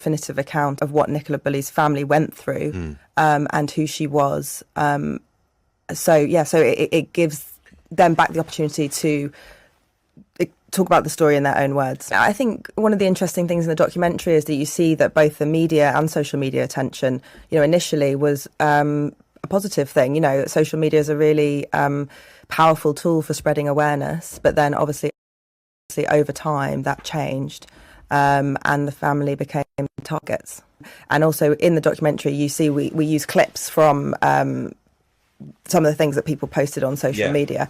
definitive account of what Nicola Bulley's family went through, and who she was. So it gives them back the opportunity to talk about the story in their own words. I think one of the interesting things in the documentary is that you see that both the media and social media attention, initially was a positive thing. Social media is a really powerful tool for spreading awareness, but then obviously over time that changed, and the family became targets. And also in the documentary, you see we use clips from some of the things that people posted on social media.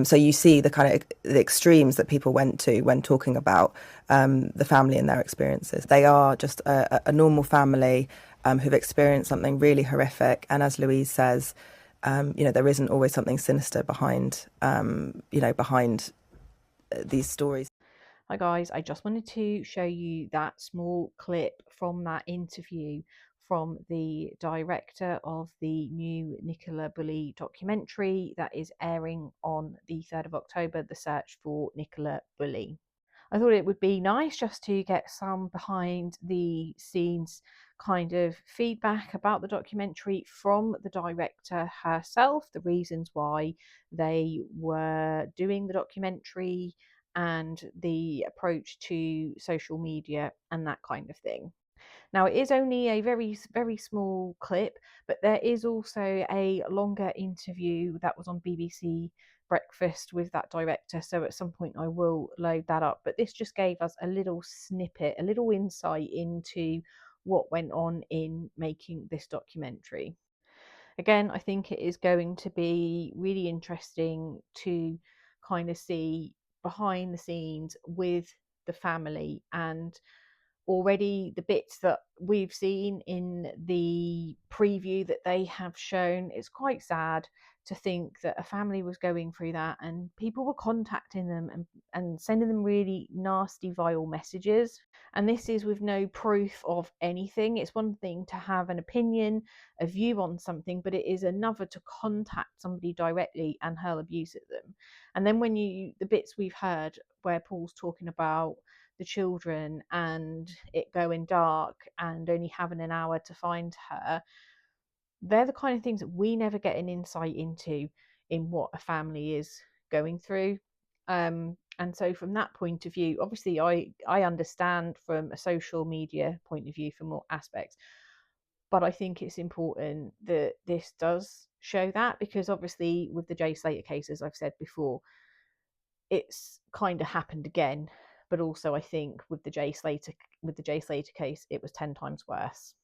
So you see the kind of the extremes that people went to when talking about the family and their experiences. They are just a normal family who've experienced something really horrific. And as Louise says, there isn't always something sinister behind these stories. Hi guys, I just wanted to show you that small clip from that interview from the director of the new Nicola Bulley documentary that is airing on the 3rd of October, The Search for Nicola Bulley. I thought it would be nice just to get some behind the scenes kind of feedback about the documentary from the director herself, the reasons why they were doing the documentary and the approach to social media and that kind of thing. Now, it is only a very, very small clip, but there is also a longer interview that was on BBC Breakfast with that director. So at some point I will load that up. But this just gave us a little snippet, a little insight into what went on in making this documentary. Again, I think it is going to be really interesting to kind of see behind the scenes with the family, and already the bits that we've seen in the preview that they have shown, it's quite sad to think that a family was going through that and people were contacting them and sending them really nasty, vile messages. And this is with no proof of anything. It's one thing to have an opinion, a view on something, but it is another to contact somebody directly and hurl abuse at them. And then when the bits we've heard where Paul's talking about the children and it going dark and only having an hour to find her, they're the kind of things that we never get an insight into in what a family is going through. And so from that point of view, obviously I understand from a social media point of view from more aspects, but I think it's important that this does show that, because obviously with the Jay Slater case, as I've said before, it's kind of happened again. But also I think with the Jay Slater case, it was 10 times worse.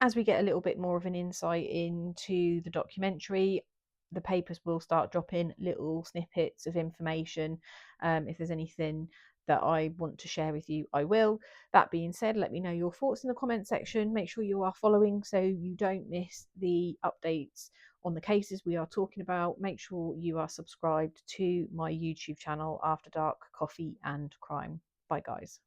As we get a little bit more of an insight into the documentary, the papers will start dropping little snippets of information. If there's anything that I want to share with you, I will. That being said, let me know your thoughts in the comment section. Make sure you are following so you don't miss the updates on the cases we are talking about. Make sure you are subscribed to my YouTube channel, After Dark Coffee and Crime. Bye guys.